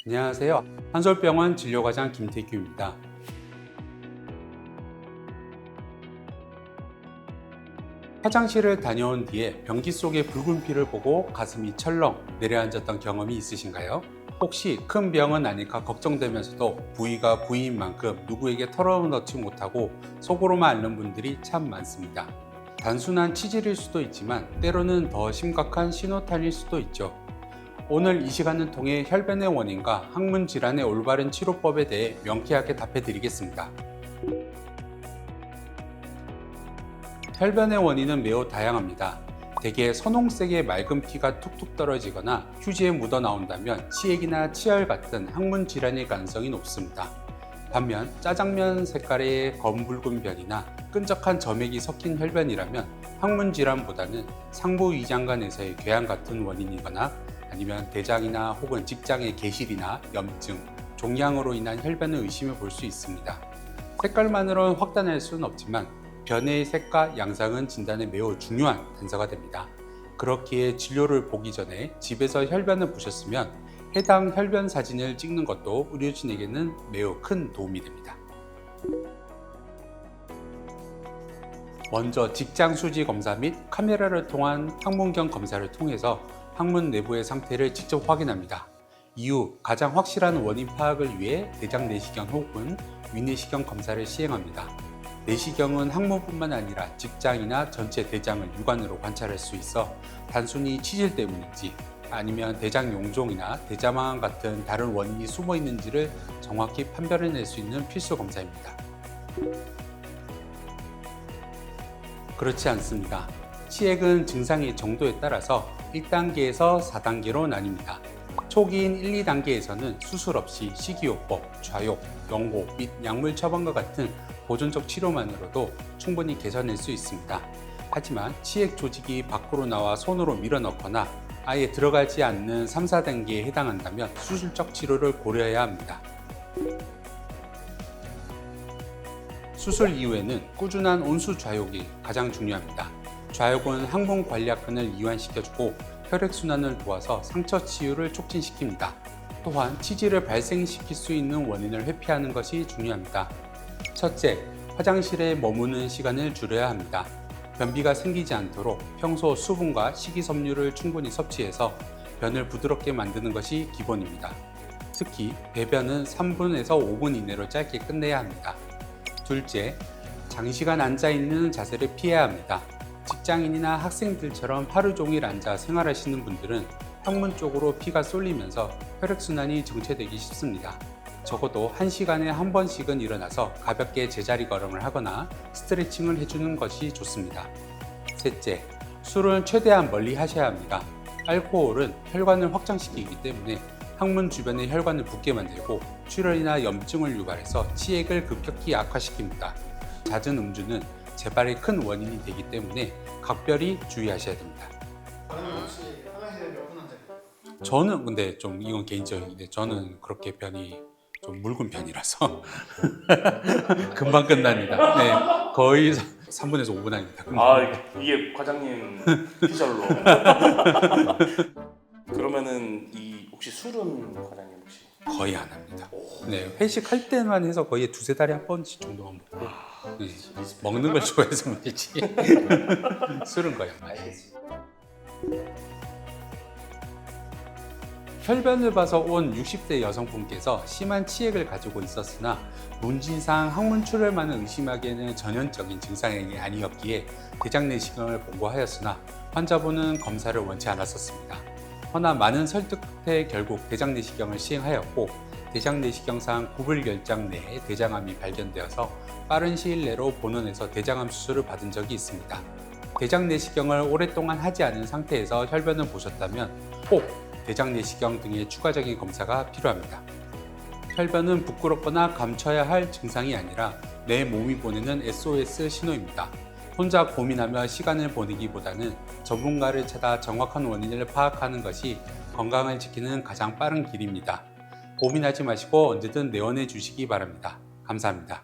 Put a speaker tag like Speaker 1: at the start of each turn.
Speaker 1: 안녕하세요. 한솔병원 진료과장 김태규입니다. 화장실을 다녀온 뒤에 변기 속의 붉은 피를 보고 가슴이 철렁 내려앉았던 경험이 있으신가요? 혹시 큰 병은 아닐까 걱정되면서도 부위가 부위인 만큼 누구에게 털어놓지 못하고 속으로만 앓는 분들이 참 많습니다. 단순한 치질일 수도 있지만 때로는 더 심각한 신호탄일 수도 있죠. 오늘 이 시간을 통해 혈변의 원인과 항문 질환의 올바른 치료법에 대해 명쾌하게 답해 드리겠습니다. 혈변의 원인은 매우 다양합니다. 대개 선홍색의 맑은 피가 툭툭 떨어지거나 휴지에 묻어 나온다면 치액이나 치열 같은 항문 질환일 가능성이 높습니다. 반면 짜장면 색깔의 검붉은 변이나 끈적한 점액이 섞인 혈변이라면 항문 질환보다는 상부 위장관에서의 궤양 같은 원인이거나 아니면 대장이나 혹은 직장의 개실이나 염증, 종양으로 인한 혈변을 의심해 볼 수 있습니다. 색깔만으로는 확단할 수는 없지만 변의 색과 양상은 진단에 매우 중요한 단서가 됩니다. 그렇기에 진료를 보기 전에 집에서 혈변을 보셨으면 해당 혈변 사진을 찍는 것도 의료진에게는 매우 큰 도움이 됩니다. 먼저 직장 수지 검사 및 카메라를 통한 항문경 검사를 통해서 항문 내부의 상태를 직접 확인합니다. 이후 가장 확실한 원인 파악을 위해 대장 내시경 혹은 위내시경 검사를 시행합니다. 내시경은 항문뿐만 아니라 직장이나 전체 대장을 육안으로 관찰할 수 있어 단순히 치질 때문인지 아니면 대장 용종이나 대자망 같은 다른 원인이 숨어 있는지를 정확히 판별해낼 수 있는 필수 검사입니다. 그렇지 않습니다. 치액은 증상의 정도에 따라서 1단계에서 4단계로 나뉩니다. 초기인 1, 2단계에서는 수술 없이 식이요법, 좌욕, 연고 및 약물 처방과 같은 보존적 치료만으로도 충분히 개선할 수 있습니다. 하지만 치액 조직이 밖으로 나와 손으로 밀어넣거나 아예 들어가지 않는 3, 4단계에 해당한다면 수술적 치료를 고려해야 합니다. 수술 이후에는 꾸준한 온수 좌욕이 가장 중요합니다. 좌욕은 항문 관략근을 이완시켜주고 혈액순환을 도와서 상처 치유를 촉진시킵니다. 또한 치질을 발생시킬 수 있는 원인을 회피하는 것이 중요합니다. 첫째, 화장실에 머무는 시간을 줄여야 합니다. 변비가 생기지 않도록 평소 수분과 식이섬유를 충분히 섭취해서 변을 부드럽게 만드는 것이 기본입니다. 특히 배변은 3분에서 5분 이내로 짧게 끝내야 합니다. 둘째, 장시간 앉아있는 자세를 피해야 합니다. 직장인이나 학생들처럼 하루 종일 앉아 생활하시는 분들은 항문 쪽으로 피가 쏠리면서 혈액순환이 정체되기 쉽습니다. 적어도 1시간에 한 번씩은 일어나서 가볍게 제자리 걸음을 하거나 스트레칭을 해주는 것이 좋습니다. 셋째, 술은 최대한 멀리 하셔야 합니다. 알코올은 혈관을 확장시키기 때문에 항문 주변의 혈관을 붓게 만들고 출혈이나 염증을 유발해서 치액을 급격히 악화시킵니다. 잦은 음주는 재발의 큰 원인이 되기 때문에 각별히 주의하셔야 됩니다.
Speaker 2: 혹시 화장실에 몇 분 앉아요?
Speaker 1: 저는 근데 좀 이건 개인적인데 저는 그렇게 변이 좀 묽은 편이라서 금방 끝납니다. 네, 거의 3분에서 5분 아닙니다.
Speaker 3: 이게 과장님 피셜로. 그러면은 이 혹시 술은 과장님 혹시?
Speaker 1: 거의 안 합니다. 네, 회식할 때만 해서 거의 두세 달에 한 번씩 정도만 먹고 네, 먹는 걸 좋아해서 먹지 술은 거의 안 마시겠습니다. 혈변을 봐서 온 60대 여성분께서 심한 치액을 가지고 있었으나 문진상 항문 출혈만을 의심하기에는 전형적인 증상이 아니었기에 대장 내시경을 보고하였으나 환자분은 검사를 원치 않았었습니다. 허나 많은 설득 끝에 결국 대장 내시경을 시행하였고 대장 내시경상 구불결장 내에 대장암이 발견되어서 빠른 시일 내로 본원에서 대장암 수술을 받은 적이 있습니다. 대장 내시경을 오랫동안 하지 않은 상태에서 혈변을 보셨다면 꼭 대장 내시경 등의 추가적인 검사가 필요합니다. 혈변은 부끄럽거나 감춰야 할 증상이 아니라 내 몸이 보내는 SOS 신호입니다. 혼자 고민하며 시간을 보내기보다는 전문가를 찾아 정확한 원인을 파악하는 것이 건강을 지키는 가장 빠른 길입니다. 고민하지 마시고 언제든 내원해 주시기 바랍니다. 감사합니다.